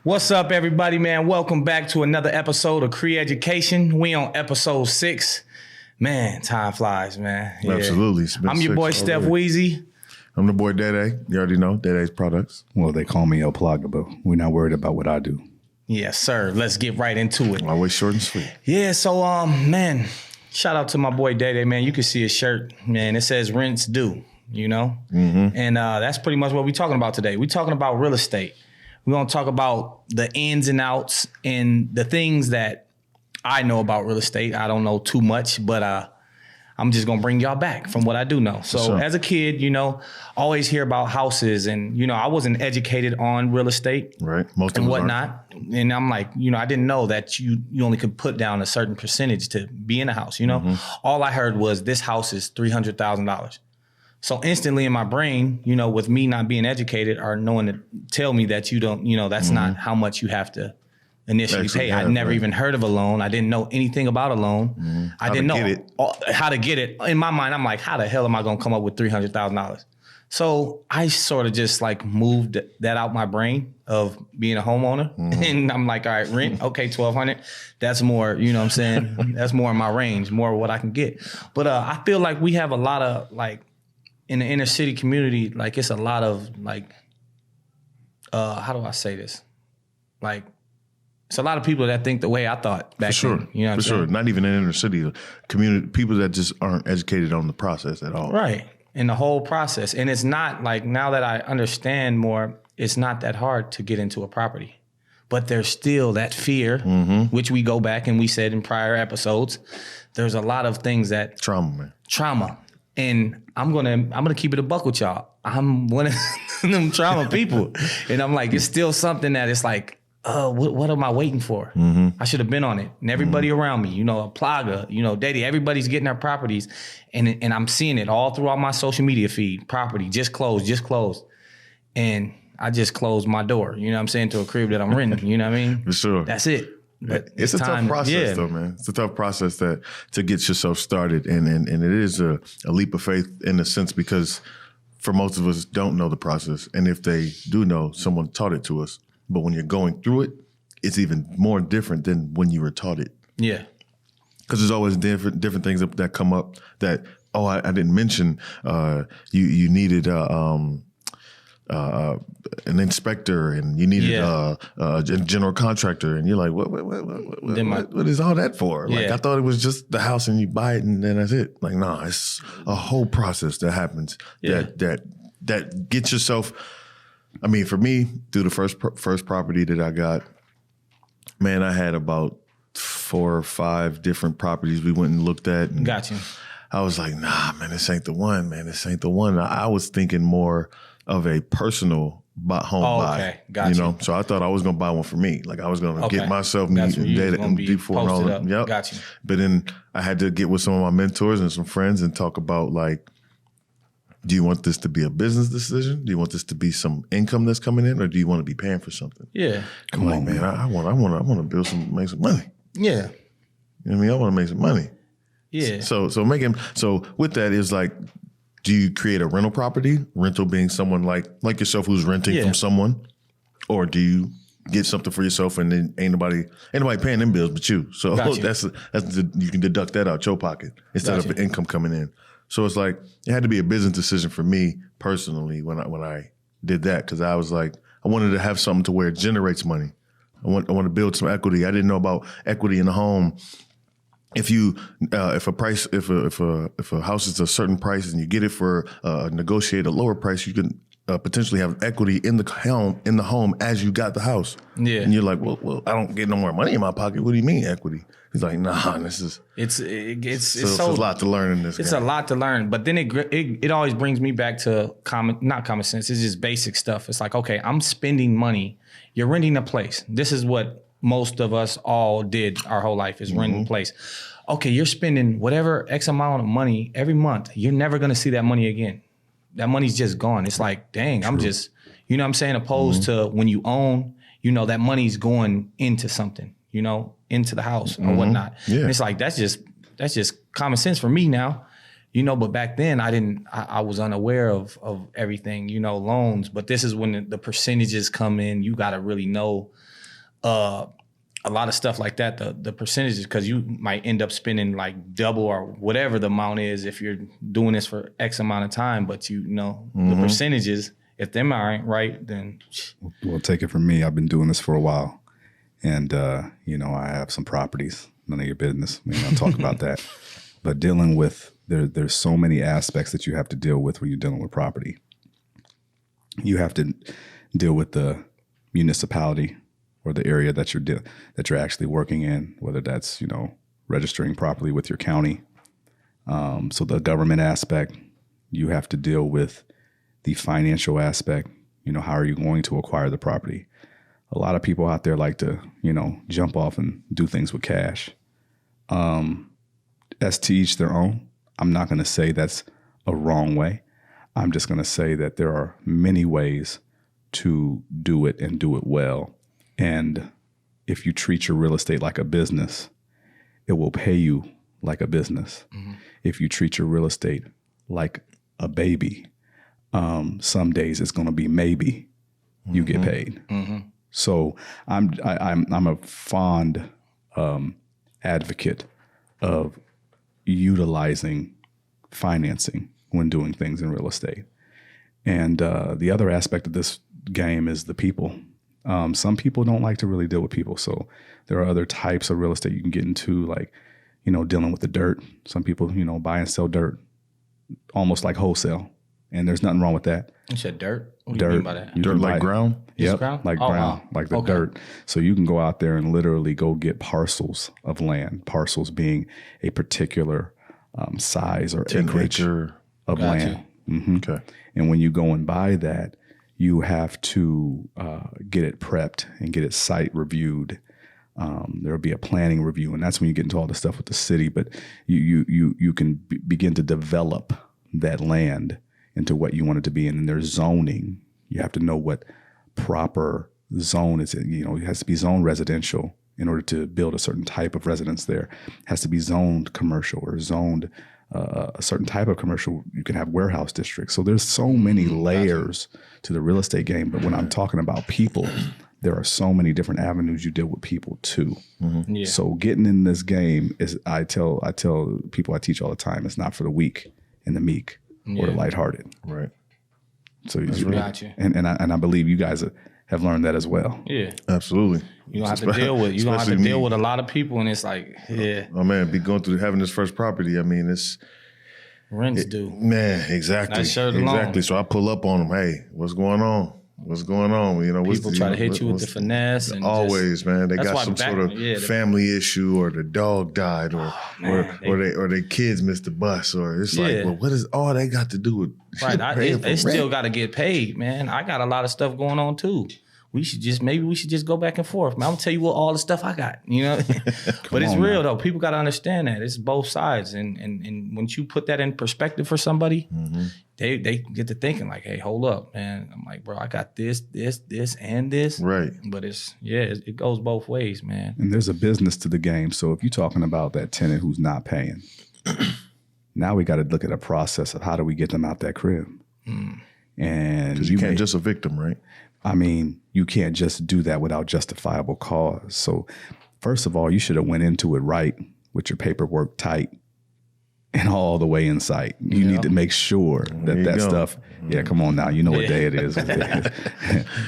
What's up, everybody, man? Welcome back to another episode of Cree Education. We on episode 6. Man, time flies, man. Yeah. Absolutely. I'm your boy, Steff Weezy. I'm the boy, Dai Dai. You already know Dai Dai's products. Well, they call me Plaga, but we're not worried about what I do. Yes, sir. Let's get right into it. Always short and sweet. Yeah, so, man, shout out to my boy, Dai Dai, man. You can see his shirt, man. It says rents due, you know? Mm-hmm. And that's pretty much what we're talking about today. We're talking about real estate. We're going to talk about the ins and outs and the things that I know about real estate. I don't know too much, but I'm just going to bring y'all back from what I do know. So as a kid, you know, always hear about houses and, you know, I wasn't educated on real estate. Right. Most and whatnot. And I'm like, you know, I didn't know that you only could put down a certain percentage to be in a house, you know. Mm-hmm. All I heard was this house is $300,000. So instantly in my brain, you know, with me not being educated or knowing to tell me that you don't, you know, that's not how much you have to initially pay. I never even heard of a loan. I didn't know anything about a loan. Mm-hmm. I didn't know how to get it. In my mind, I'm like, how the hell am I going to come up with $300,000? So I sort of just like moved that out my brain of being a homeowner. Mm-hmm. And I'm like, all right, rent, okay, $1,200. That's more, you know what I'm saying? That's more in my range, more of what I can get. But I feel like we have a lot of like, in the inner city community, like it's a lot of like, how do I say this? Like, it's a lot of people that think the way I thought back then. You know what I'm saying? Not even in inner city community, people that just aren't educated on the process at all. Right, in the whole process. And it's not like, now that I understand more, it's not that hard to get into a property. But there's still that fear, which we go back and we said in prior episodes, there's a lot of things that... Trauma. And I'm gonna keep it a buck with y'all. I'm one of them trauma people. And I'm like, it's still something that it's like, what am I waiting for? Mm-hmm. I should have been on it. And everybody around me, you know, Plaga, you know, Dai Dai, everybody's getting their properties. And I'm seeing it all throughout my social media feed. Property, just closed. And I just closed my door, you know what I'm saying, to a crib that I'm renting, you know what I mean? For sure. That's it. But it's a tough process though, man. It's a tough process to get yourself started. And it is a leap of faith in a sense because for most of us don't know the process. And if they do know, someone taught it to us. But when you're going through it, it's even more different than when you were taught it. Yeah. Because there's always different things that come up that, I didn't mention you needed an inspector and you needed a general contractor and you're like, what is all that for? Like, I thought it was just the house and you buy it and then that's it. Like, no, it's a whole process that happens that gets yourself. I mean, for me, through the first property that I got, man, I had about 4 or 5 different properties we went and looked at. And got you. I was like, nah, man, this ain't the one, man. This ain't the one. I was thinking more of a personal home buy. Okay, got you. Know, so I thought I was gonna buy one for me. Like I was gonna get myself data and D4 and all that. Yep. Got you. But then I had to get with some of my mentors and some friends and talk about like, do you want this to be a business decision? Do you want this to be some income that's coming in, or do you want to be paying for something? Yeah. Come on, man. I want to build make some money. Yeah. You know what I mean? I want to make some money. Yeah. So with that is like, do you create a rental property? Rental being someone like yourself who's renting from someone, or do you get something for yourself and then ain't nobody paying them bills but you? So you can deduct that out your pocket instead of income coming in. So it's like it had to be a business decision for me personally when I did that because I was like I wanted to have something to where it generates money. I want to build some equity. I didn't know about equity in the home. If a house is a certain price and you get it for negotiate a lower price, you can potentially have equity in the home as you got the house. Yeah, and you're like, well, I don't get no more money in my pocket. What do you mean equity? He's like, nah, this is it's a lot to learn in this. It's a lot to learn, but then it always brings me back to not common sense. It's just basic stuff. It's like, okay, I'm spending money. You're renting a place. This is what most of us all did our whole life is renting a place. Okay, you're spending whatever X amount of money every month. You're never going to see that money again. That money's just gone. It's like, dang, True. I'm just, you know what I'm saying? Opposed to when you own, you know, that money's going into something, you know, into the house or whatnot. Yeah. And it's like, that's just common sense for me now, you know, but back then I was unaware of everything, you know, loans, but this is when the percentages come in. You got to really know a lot of stuff like that, the percentages, because you might end up spending like double or whatever the amount is if you're doing this for X amount of time, but the percentages, if them aren't right, then. Well, take it from me. I've been doing this for a while, and I have some properties. None of your business. We ain't gonna talk about that. But dealing with there's so many aspects that you have to deal with when you're dealing with property. You have to deal with the municipality or the area that you're actually working in, whether that's registering properly with your county. So the government aspect, you have to deal with the financial aspect. How are you going to acquire the property? A lot of people out there like to jump off and do things with cash. As to each their own. I'm not going to say that's a wrong way. I'm just going to say that there are many ways to do it and do it well. And if you treat your real estate like a business, it will pay you like a business. Mm-hmm. If you treat your real estate like a baby, some days it's going to be maybe you get paid. Mm-hmm. So I'm a fond advocate of utilizing financing when doing things in real estate. And the other aspect of this game is the people. Some people don't like to really deal with people. So there are other types of real estate you can get into, like, dealing with the dirt. Some people, buy and sell dirt almost like wholesale. And there's nothing wrong with that. You said dirt? What dirt. do you mean by that? Dirt like ground? Yep, ground? like Oh, ground, wow. like the Okay. dirt. So you can go out there and literally go get parcels of land, parcels being a particular size or 10 acreage acre. of Got land. Mm-hmm. Okay. And when you go and buy that, you have to get it prepped and get it site reviewed. There'll be a planning review, and that's when you get into all the stuff with the city. But you can begin to develop that land into what you want it to be. And then there's zoning. You have to know what proper zone is. It has to be zoned residential in order to build a certain type of residence there. It has to be zoned commercial or zoned a certain type of commercial. You can have warehouse districts. So there's so many layers to the real estate game. But when I'm talking about people, there are so many different avenues you deal with people too. Mm-hmm. Yeah. So getting in this game is, I tell people I teach all the time, it's not for the weak and the meek or the lighthearted. Right. So Got you. And I believe you guys have learned that as well. Yeah. Absolutely. You don't have to deal with a lot of people, and it's like, yeah. Oh man, be going through having this first property. I mean, it's Rent's due. Man, exactly. That shirt alone. Exactly. So I pull up on them. Hey, what's going on? What's going on? People try to hit you with the finesse. And always, man. They got some sort of the family issue, or the dog died, or their kids missed the bus, or it's like, well, what is all they got to do with right? They still got to get paid, man. I got a lot of stuff going on too. We should just go back and forth. Man, I'm gonna tell you what all the stuff I got, But it's real though. People got to understand that it's both sides, and once you put that in perspective for somebody, they get to thinking like, hey, hold up, man. I'm like, bro, I got this, and this, right? But it goes both ways, man. And there's a business to the game. So if you're talking about that tenant who's not paying, now we got to look at a process of how do we get them out that crib, and because you can't just evict them, right? I mean, you can't just do that without justifiable cause. So first of all, you should have went into it right with your paperwork tight and all the way in sight. You need to make sure that stuff, come on now, you know what day it is.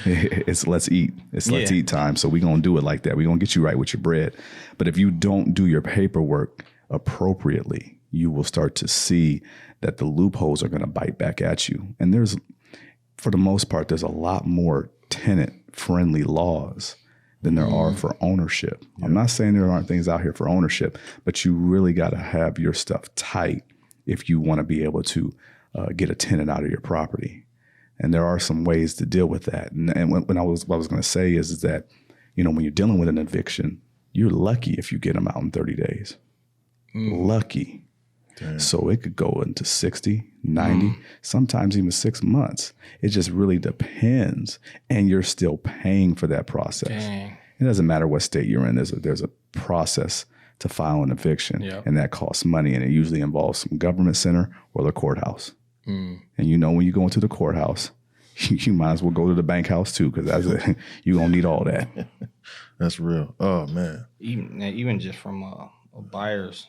It's let's eat. It's let's eat time. So we're going to do it like that. We're going to get you right with your bread. But if you don't do your paperwork appropriately, you will start to see that the loopholes are going to bite back at you. And for the most part, there's a lot more tenant-friendly laws than there are for ownership. I'm not saying there aren't things out here for ownership, but you really got to have your stuff tight if you want to be able to get a tenant out of your property. And there are some ways to deal with that. And what I was going to say is that, when you're dealing with an eviction, you're lucky if you get them out in 30 days. Lucky. Damn. So it could go into 60, 90, sometimes even 6 months. It just really depends. And you're still paying for that process. Dang. It doesn't matter what state you're in. There's a process to file an eviction, and that costs money. And it usually involves some government center or the courthouse. And when you go into the courthouse, you might as well go to the bank house too, because you're going to need all that. That's real. Oh, man. Even just from a buyer's.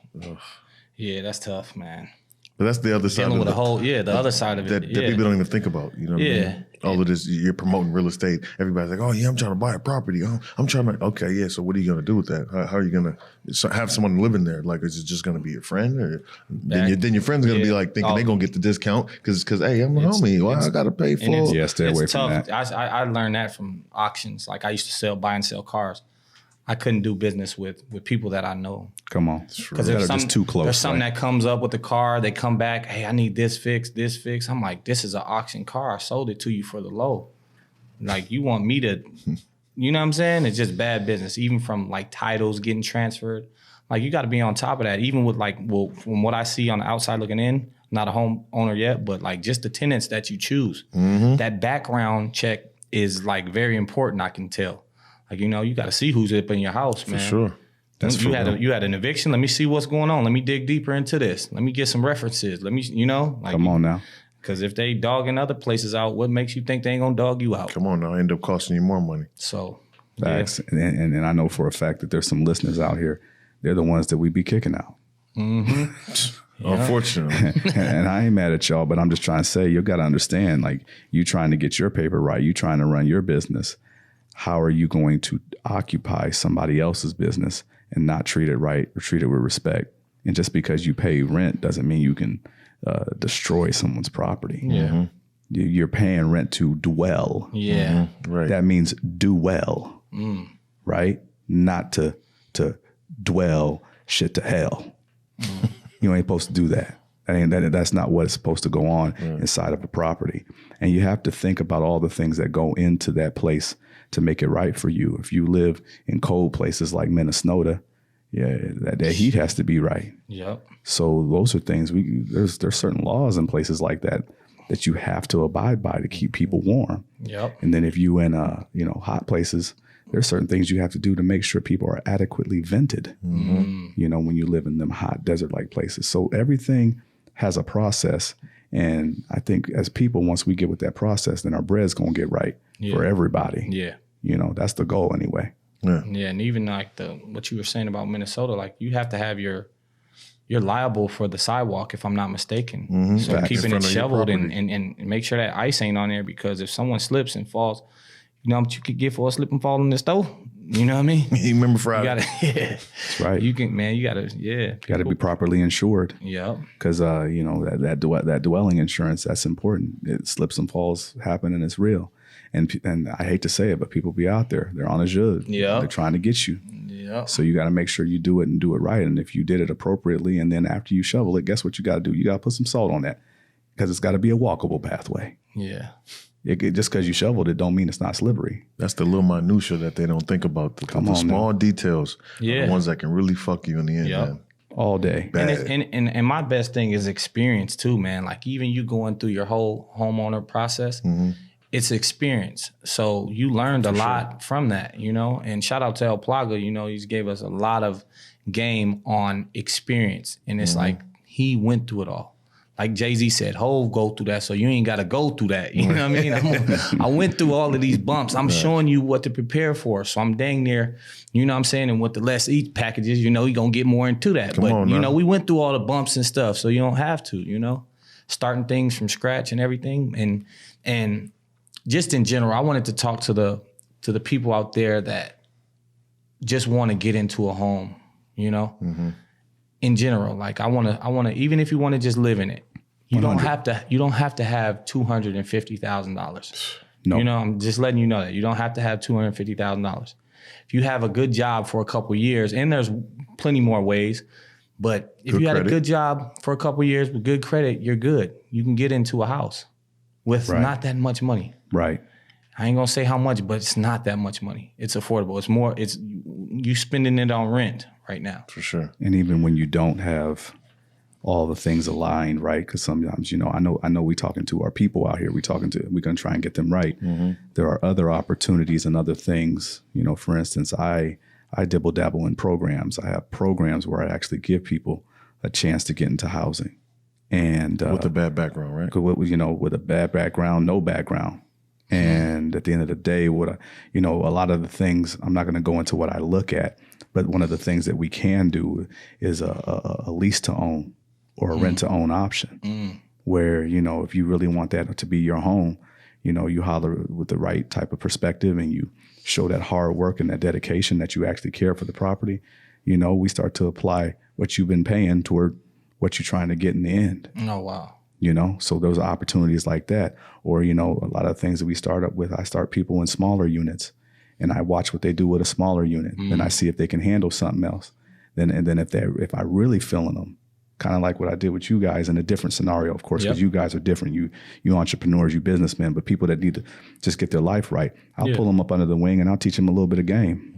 Yeah, that's tough, man. But that's the other side Dealing of with the other side of it. That people don't even think about. You know what I mean? All of this, you're promoting real estate. Everybody's like, oh, yeah, I'm trying to buy a property. Oh, I'm trying to, okay, yeah, so what are you going to do with that? How are you going to have someone living there? Like, is it just going to be a friend? Or then your friend's going to be like thinking they're going to get the discount because hey, I'm a homie. Why I got to pay for it? Stay away from that. I learned that from auctions. Like, I used to buy and sell cars. I couldn't do business with people that I know. Come on. Because they're just too close. There's something that comes up with the car. They come back, hey, I need this fixed. I'm like, this is an auction car. I sold it to you for the low. Like, you want me to, you know what I'm saying? It's just bad business. Even from like titles getting transferred. Like, you got to be on top of that. Even with like, well, from what I see on the outside looking in, not a homeowner yet, but like just the tenants that you choose. That background check is like very important, I can tell. Like, you know, you got to see who's up in your house, man. For sure. You had an eviction. Let me see what's going on. Let me dig deeper into this. Let me get some references. Let me, you know. Like, come on now. Because if they dogging other places out, what makes you think they ain't going to dog you out? Come on now. End up costing you more money. So, facts. Yeah. And I know for a fact that there's some listeners out here. They're the ones that we be kicking out. Unfortunately. And I ain't mad at y'all, but I'm just trying to say, you got to understand, like, you trying to get your paper right. You trying to run your business. How are you going to occupy somebody else's business and not treat it right or treat it with respect? And just because you pay rent doesn't mean you can destroy someone's property. Yeah. You're paying rent to dwell. Yeah. Right. That means do well, right? Not to dwell shit to hell. You ain't supposed to do that. That's not what is supposed to go on inside of a property. And you have to think about all the things that go into that place to make it right for you. If you live in cold places like Minnesota, that heat has to be right. Yep. So those are things there's certain laws in places like that you have to abide by to keep people warm. Yep. And then if you in hot places, there's certain things you have to do to make sure people are adequately vented. You know, when you live in them hot desert-like places. So everything has a process. And I think as people, once we get with that process, then our bread's going to get right for everybody. Yeah. You know, that's the goal anyway. Yeah. And even like what you were saying about Minnesota, like you have to have you're liable for the sidewalk, if I'm not mistaken. So keeping it shoveled and make sure that ice ain't on there, because if someone slips and falls, you know what you could get for a slip and fall in the stove? You know what I mean? You remember Friday? That's right. You gotta Got to be properly insured. Yeah. Because, that dwelling insurance, that's important. It slips and falls happen and it's real. And I hate to say it, but people be out there. They're on a jug. Yeah. They're trying to get you. Yeah. So you got to make sure you do it and do it right. And if you did it appropriately, and then after you shovel it, guess what you got to do? You got to put some salt on that, because it's got to be a walkable pathway. Yeah. Just because you shoveled it don't mean it's not slippery. That's the little minutia that they don't think about. The small details are the ones that can really fuck you in the end, man. All day. And my best thing is experience too, man. Like even you going through your whole homeowner process, it's experience. So you learned a lot from that, you know. And shout out to El Plaga, you know, he's gave us a lot of game on experience. And it's like he went through it all. Like Jay-Z said, Hov go through that, so you ain't got to go through that. You know what I mean? I went through all of these bumps. I'm showing you what to prepare for. So I'm dang near, you know what I'm saying? And with the Let's Eat packages, you know, you're going to get more into that. You know, we went through all the bumps and stuff, so you don't have to, you know, starting things from scratch and everything. And just in general, I wanted to talk to the people out there that just want to get into a home, you know? In general, like I want to, even if you want to just live in it, you don't have to have $250,000. No. You know, I'm just letting you know that you don't have to have $250,000. If you have a good job for a couple of years, and there's plenty more ways, but if you had a good job for a couple of years with good credit, you're good. You can get into a house with not that much money. Right. I ain't gonna say how much, but it's not that much money. It's affordable. It's more, you spending it on rent right now. For sure. And even when you don't have all the things aligned, right? Because sometimes, you know, I know we talking to our people out here. We're going to try and get them right. There are other opportunities and other things. You know, for instance, I dibble dabble in programs. I have programs where I actually give people a chance to get into housing. And with a bad background, right? You know, with a bad background, no background. And at the end of the day, a lot of the things, I'm not going to go into what I look at, but one of the things that we can do is a lease to own or a rent to own option where, if you really want that to be your home, you holler with the right type of perspective and you show that hard work and that dedication that you actually care for the property. We start to apply what you've been paying toward what you're trying to get in the end. Oh, wow. So those are opportunities like that. Or, a lot of things that we start up with, I start people in smaller units and I watch what they do with a smaller unit. And I see if they can handle something else. Then if I really feeling them, kind of like what I did with you guys in a different scenario, of course, because you guys are different. You entrepreneurs, you businessmen, but people that need to just get their life right. I'll pull them up under the wing and I'll teach them a little bit of game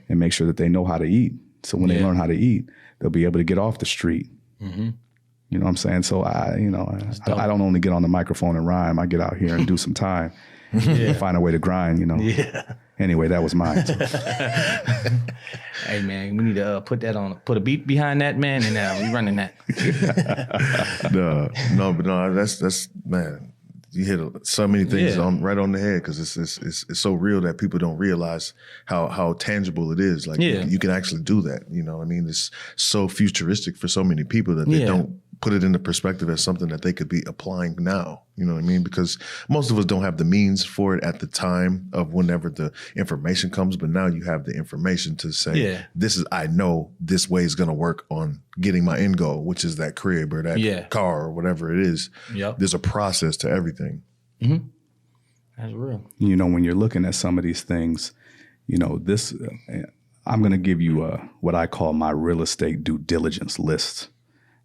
and make sure that they know how to eat. So when they learn how to eat, they'll be able to get off the street. You know what I'm saying? So I don't only get on the microphone and rhyme. I get out here and do some time and find a way to grind, Yeah. Anyway, that was mine. So. Hey man, we need to put a beat behind that, man, and we running that. No, that's man. You hit so many things right on the head because it's so real that people don't realize how tangible it is. Like you can actually do that. It's so futuristic for so many people that they don't put it into perspective as something that they could be applying now. You know what I mean? Because most of us don't have the means for it at the time of whenever the information comes, but now you have the information to say, I know this way is going to work on getting my end goal, which is that crib or that car or whatever it is. Yep. There's a process to everything. Mm-hmm. That's real. When you're looking at some of these things, this, I'm going to give you what I call my real estate due diligence list.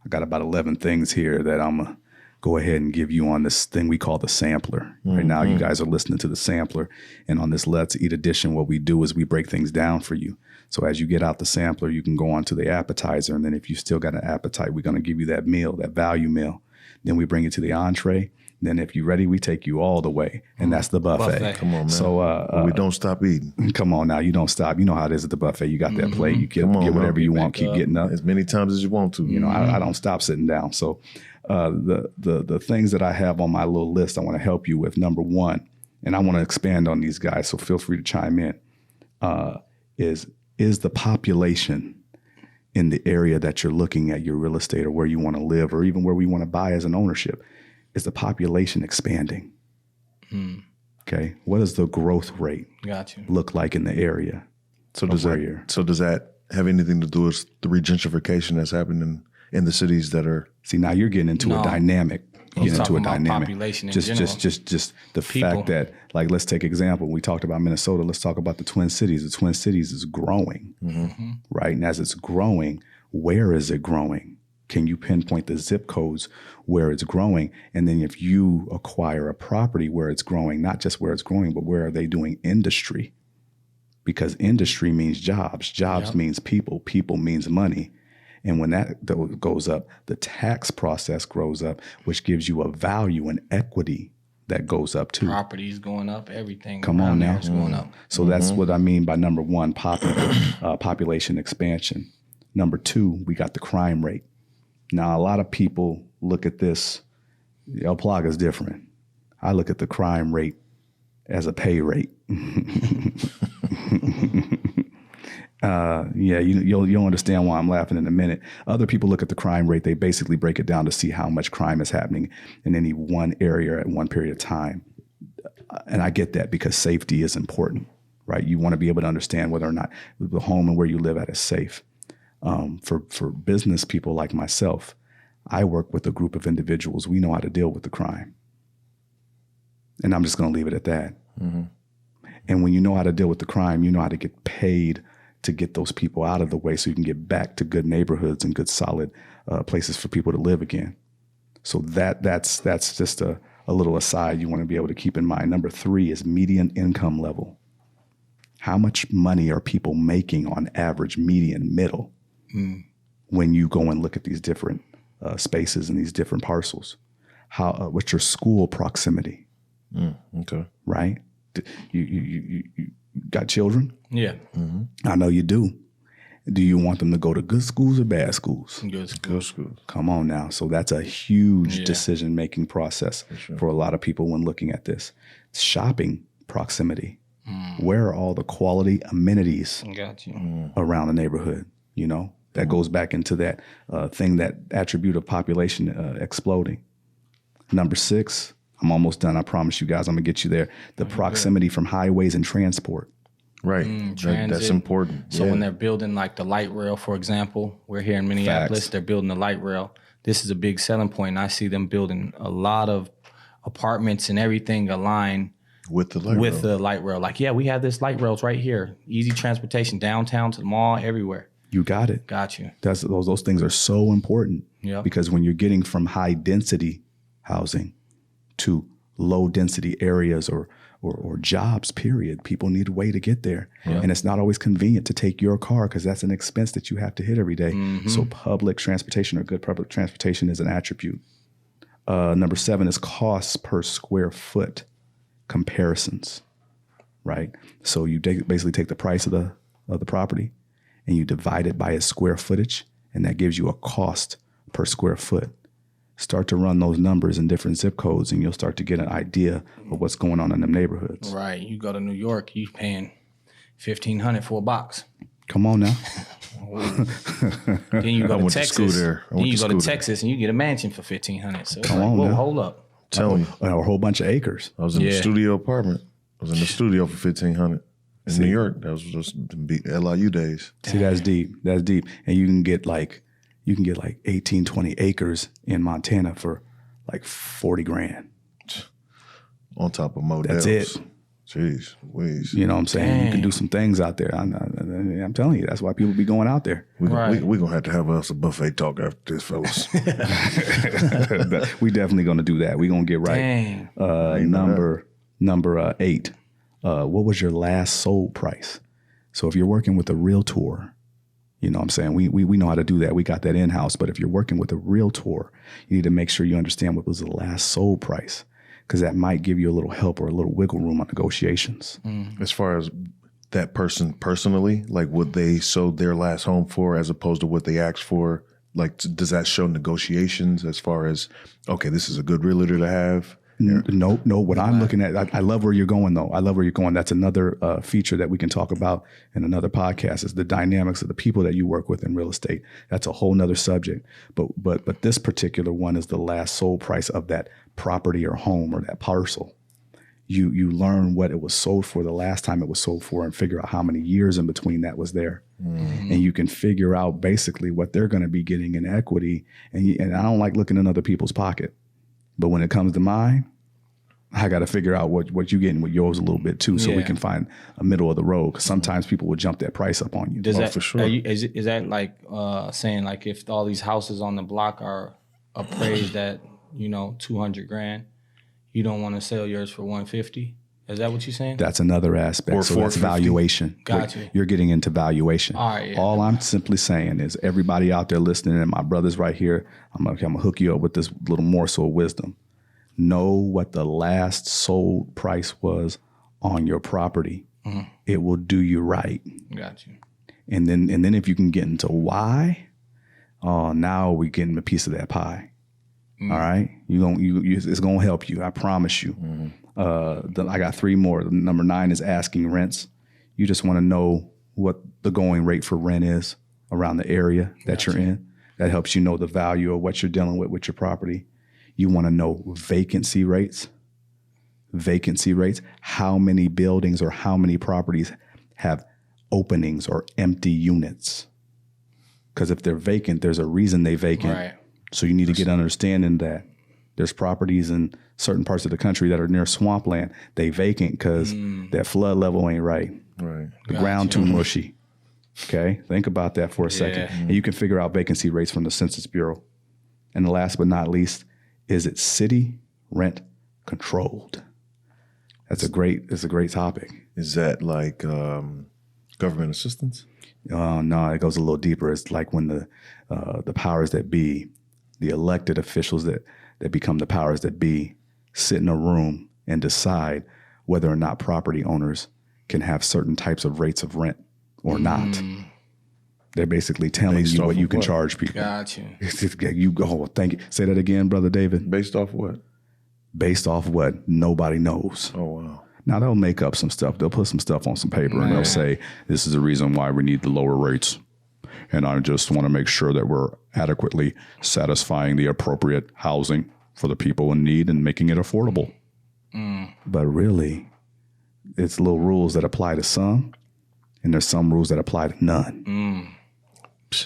I got about 11 things here that I'm going to go ahead and give you on this thing we call the sampler. Right now, you guys are listening to the sampler. And on this Let's Eat edition, what we do is we break things down for you. So as you get out the sampler, you can go on to the appetizer. And then if you still got an appetite, we're going to give you that meal, that value meal. Then we bring you to the entree. Then if you're ready, we take you all the way. And that's the buffet. Come on, man. So we don't stop eating. Come on now. You don't stop. You know how it is at the buffet. You got that plate. You get whatever you want. Keep getting up. As many times as you want to. I don't stop sitting down. So the things that I have on my little list I want to help you with. Number one, and I want to expand on these guys, so feel free to chime in, is the population in the area that you're looking at, your real estate or where you want to live or even where we want to buy as an ownership. Is the population expanding? Okay. What does the growth rate look like in the area? So does that have anything to do with the regentrification that's happening in the cities that are? See, now you're getting into a dynamic. Population in general. Just the people. Fact that, like, let's take example. We talked about Minnesota. Let's talk about the Twin Cities. The Twin Cities is growing, right? And as it's growing, where is it growing? Can you pinpoint the zip codes where it's growing? And then if you acquire a property where it's growing, not just where it's growing, but where are they doing industry? Because industry means jobs. Jobs means people. People means money. And when that goes up, the tax process grows up, which gives you a value and equity that goes up too. Properties going up, everything. Come on now. Going up. So that's what I mean by number one, population expansion. Number two, we got the crime rate. Now, a lot of people look at this, Plaga is different. I look at the crime rate as a pay rate. You'll understand why I'm laughing in a minute. Other people look at the crime rate. They basically break it down to see how much crime is happening in any one area at one period of time. And I get that because safety is important, right? You want to be able to understand whether or not the home and where you live at is safe. For business people like myself, I work with a group of individuals. We know how to deal with the crime. And I'm just going to leave it at that. And when you know how to deal with the crime, you know how to get paid to get those people out of the way so you can get back to good neighborhoods and good solid places for people to live again. So that's just a little aside you want to be able to keep in mind. Number three is median income level. How much money are people making on average, median, middle? When you go and look at these different spaces and these different parcels, what's your school proximity? Okay, right? You got children? Yeah, I know you do. Do you want them to go to good schools or bad schools? Good schools. Come on now. So that's a huge decision-making process for a lot of people when looking at this. Shopping proximity. Where are all the quality amenities around the neighborhood? You know, that goes back into that thing, that attribute of population exploding. Number 6, I'm almost done. I promise you guys, I'm gonna get you there. The proximity from highways and transport. Right. That's important. So when they're building like the light rail, for example, we're here in Minneapolis, they're building the light rail. This is a big selling point. And I see them building a lot of apartments and everything aligned with the light rail. Like, we have this light rails right here. Easy transportation downtown to the mall, everywhere. You got it. Got you. Those things are so important. Yeah. Because when you're getting from high density housing to low density areas or jobs, period, people need a way to get there. Yeah. And it's not always convenient to take your car because that's an expense that you have to hit every day. So public transportation or good public transportation is an attribute. Number 7 is costs per square foot comparisons, right? So you basically take the price of the property and you divide it by its square footage, and that gives you a cost per square foot. Start to run those numbers in different zip codes, and you'll start to get an idea of what's going on in them neighborhoods. Right. You go to New York, you paying $1,500 for a box. Come on now. Then you go to Texas. Then you go to Texas, and you get a mansion for $1,500. So come on now. Hold up. Tell me. A whole bunch of acres. I was in the studio apartment. I was in the studio for $1,500 in New York. That was just LIU days. See, that's deep. That's deep. And you can get like 18, 20 acres in Montana for like 40 grand. On top of motels. That's it. Jeez, Weez. You know what I'm saying? Dang. You can do some things out there. I'm telling you, that's why people be going out there. We're going to have us a buffet talk after this, fellas. We definitely going to do that. We're going to get right. Number 8. What was your last sold price? So if you're working with a realtor, you know what I'm saying? We know how to do that. We got that in-house. But if you're working with a realtor, you need to make sure you understand what was the last sold price, because that might give you a little help or a little wiggle room on negotiations. As far as that person personally, like what they sold their last home for as opposed to what they asked for, like does that show negotiations as far as, okay, this is a good realtor to have? No. What I'm looking at, I love where you're going, though. I love where you're going. That's another feature that we can talk about in another podcast, is the dynamics of the people that you work with in real estate. That's a whole nother subject. But this particular one is the last sold price of that property or home or that parcel. You learn what it was sold for the last time it was sold for and figure out how many years in between that was there. And you can figure out basically what they're going to be getting in equity. And I don't like looking in other people's pocket. But when it comes to mine, I got to figure out what you're getting with yours a little bit too, so we can find a middle of the road. Because sometimes people will jump that price up on you. For sure. Is that like saying like if all these houses on the block are appraised at $200,000, you don't want to sell yours for $150,000? Is that what you're saying? That's another aspect. So that's valuation. Gotcha. You're getting into valuation. All right. Yeah. All I'm simply saying is everybody out there listening, and my brothers right here, I'm gonna hook you up with this little morsel of wisdom. Know what the last sold price was on your property. It will do you right. Got you. And then if you can get into why, now we're getting a piece of that pie. All right, it's gonna help you. I promise you. I got 3 more. Number 9 is asking rents. You just want to know what the going rate for rent is around the area that you're in. That helps you know the value of what you're dealing with your property. You want to know vacancy rates. How many buildings or how many properties have openings or empty units? Because if they're vacant, there's a reason they vacant. Right. So you need to get understanding that there's properties in certain parts of the country that are near swampland. They vacant because that flood level ain't right. Right. The ground too mushy. Okay. Think about that for a second. And you can figure out vacancy rates from the Census Bureau. And the last but not least, is it city rent controlled? It's a great topic. Is that like government assistance? No, it goes a little deeper. It's like when the powers that be, the elected officials that become the powers that be, sit in a room and decide whether or not property owners can have certain types of rates of rent or not. They're basically telling Based you off what you of can what? charge people. Got you. You go. Thank you. Say that again, Brother David. Based off what? Based off what nobody knows. Oh, wow. Now they'll make up some stuff. They'll put some stuff on some paper and they'll say, this is the reason why we need the lower rates. And I just want to make sure that we're adequately satisfying the appropriate housing for the people in need and making it affordable. But really, it's little rules that apply to some, and there's some rules that apply to none.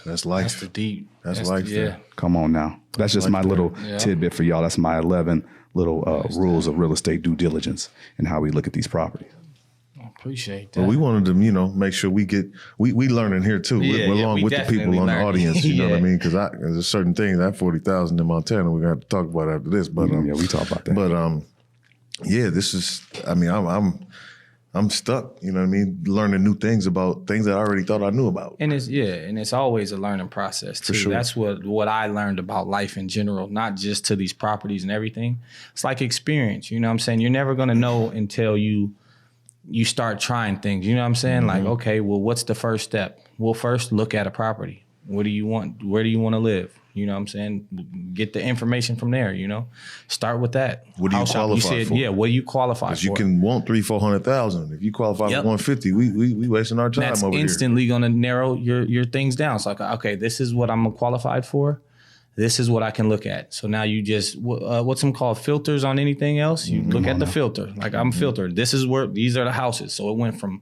That's life. That's the deep. That's life. Yeah. Come on now. That's just my little Yeah. tidbit for y'all. That's my 11 little rules of real estate due diligence and how we look at these properties. I appreciate that. Well, we wanted to, make sure we learning here too. Yeah, we're yeah, along we with the people definitely on the learning. audience. You know what I Yeah. mean? Because there's a certain thing that 40,000 in Montana we're gonna have to talk about after this. But Yeah, we talk about that. But this is. I'm stuck. You know what I mean? Learning new things about things that I already thought I knew about. And it's always a learning process too. sure. That's what I learned about life in general, not just to these properties and everything. It's like experience. You know what I'm saying? You're never gonna know until you start trying things. You know what I'm saying? Like, okay, well, what's the first step? Well, first look at a property. What do you want? Where do you want to live? You know what I'm saying? Get the information from there, Start with that. What do you House shop, qualify for? Yeah, what do you qualify for? Because you can want 300,000-400,000. If you qualify for 150, we wasting our time That's over here. instantly going to narrow your things down. So like, okay, this is what I'm qualified for. This is what I can look at. So now you just what's them called, filters on anything else. You look at the filter. Like I'm filtered. This is where these are the houses. So it went from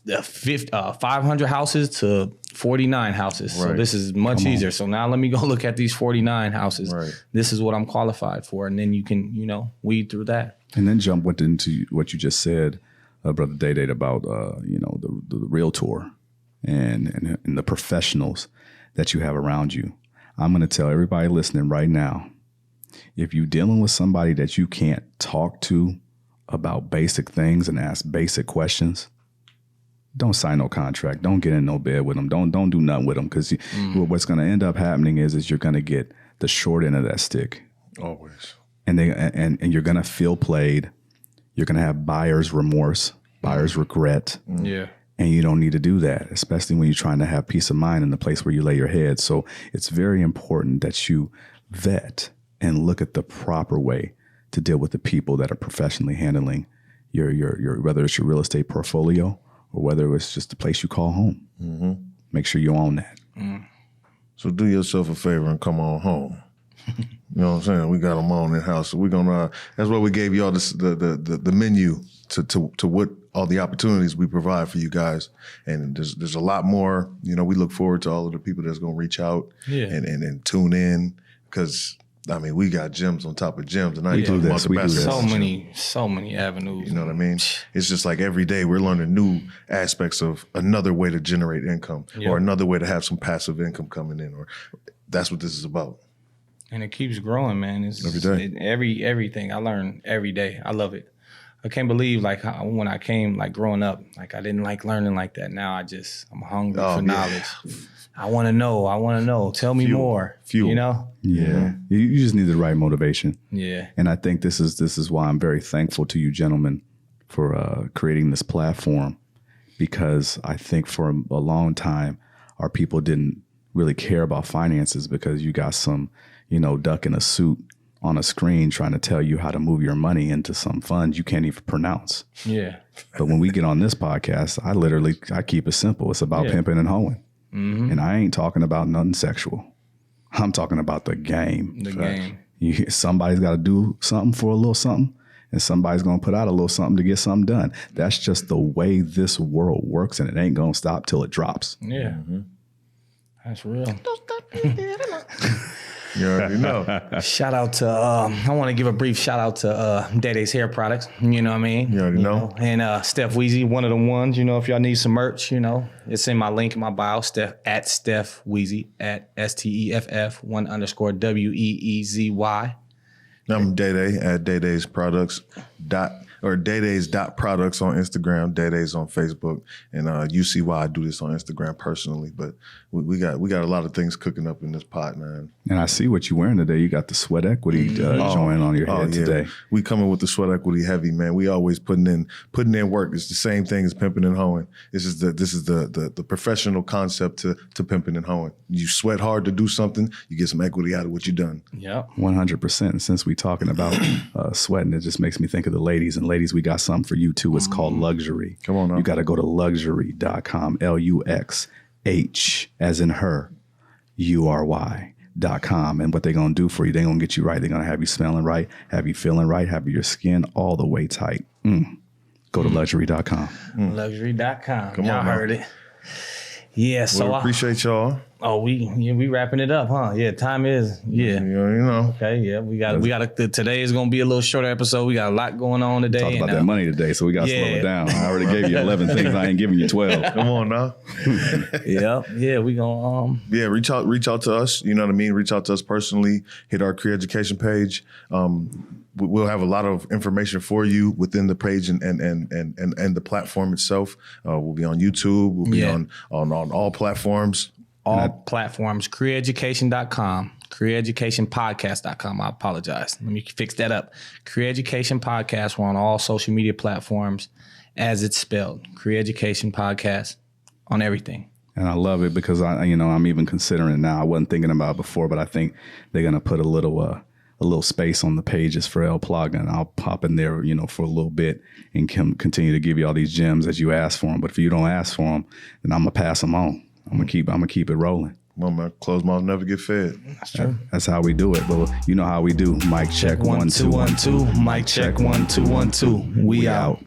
the 500 houses to 49 houses. So Right. this is much easier. So now let me go look at these 49 houses. Right. This is what I'm qualified for, and then you can weed through that. And then jump into what you just said, Brother Dai Dai, about the realtor and the professionals that you have around you. I'm going to tell everybody listening right now, if you're dealing with somebody that you can't talk to about basic things and ask basic questions, don't sign no contract. Don't get in no bed with them. Don't do nothing with them, because what's going to end up happening is you're going to get the short end of that stick. Always. And you're going to feel played. You're going to have buyer's remorse, buyer's regret. Yeah. And you don't need to do that, especially when you're trying to have peace of mind in the place where you lay your head. So it's very important that you vet and look at the proper way to deal with the people that are professionally handling your whether it's your real estate portfolio or whether it's just the place you call home. Mm-hmm. Make sure you own that. So do yourself a favor and come on home. You know what I'm saying? We got them on in house. So we're gonna. That's why we gave y'all the menu to what all the opportunities we provide for you guys. And there's a lot more. We look forward to all of the people that's gonna reach out and tune in, because we got gems on top of gems, and I ain't talking about the best. So many avenues. You know what I mean? It's just like every day we're learning new aspects of another way to generate income or another way to have some passive income coming in, or that's what this is about. And it keeps growing, man. It's Every day. Everything I learn every day. I love it. I can't believe when I came growing up, I didn't like learning like that. Now I'm hungry for knowledge. I want to know. Tell me more. Fuel. Yeah. You just need the right motivation. Yeah. And I think this is why I'm very thankful to you gentlemen for creating this platform, because I think for a long time our people didn't really care about finances, because you got some, duck in a suit on a screen trying to tell you how to move your money into some funds you can't even pronounce. Yeah. But when we get on this podcast, I keep it simple. It's about pimping and hoeing. Mm-hmm. And I ain't talking about nothing sexual. I'm talking about the game. Game. Somebody's got to do something for a little something, and somebody's going to put out a little something to get something done. That's just the way this world works, and it ain't going to stop till it drops. Yeah. Mm-hmm. That's real. You already know. Shout out to, I want to give a brief shout out to Dai Dai's hair products. You know what I mean? You already know. And Steff Weezy, one of the ones, if y'all need some merch, it's in my link in my bio, Steff Weezy at STEFF _WEEZY. I'm Dai Dai at Dai Dai's Products Daidays.products on Instagram, Dai Dai's on Facebook, and you see why I do this on Instagram personally. But we got a lot of things cooking up in this pot, man. And I see what you're wearing today. You got the Sweat Equity joint on your head today. We coming with the Sweat Equity heavy, man. We always putting in work. It's the same thing as pimping and hoeing. This is the professional concept to pimping and hoeing. You sweat hard to do something, you get some equity out of what you done. Yep. 100%. And since we talking about sweating, it just makes me think of the ladies. And ladies, we got something for you too. It's called Luxury. Come on now. You got to go to luxury.com, LUXH as in her, URY.com. And what they're going to do for you, they're going to get you right. They're going to have you smelling right, have you feeling right, have your skin all the way tight. Go to luxury.com. Luxury.com. Come Y'all on, heard it. Yeah, so I appreciate y'all. We wrapping it up, huh? Yeah, time is You know. Okay, yeah, we got today is gonna be a little shorter episode. We got a lot going on today. Talked about that money today, so we got to slow it down. I already gave you 11 things. I ain't giving you 12. Come on now. Yeah, we gonna reach out to us. You know what I mean? Reach out to us personally. Hit our career education page. We'll have a lot of information for you within the page and the platform itself. We'll be on YouTube. We'll be on all platforms. All platforms. CareerEducation.com. CareerEducationPodcast.com. I apologize. Let me fix that up. Career Education Podcast. We're on all social media platforms as it's spelled. Career Education Podcast on everything. And I love it because I'm even considering now. I wasn't thinking about it before, but I think they're gonna put a little space on the pages for El Plaga, and I'll pop in there, for a little bit and continue to give you all these gems as you ask for them. But if you don't ask for them, then I'm gonna pass them on. I'm gonna keep it rolling. Well, man, closed mouths never get fed. That's true. That's how we do it. But you know how we do. Mic check 1 2 1 2. Mic check 1 2 1 2. We out.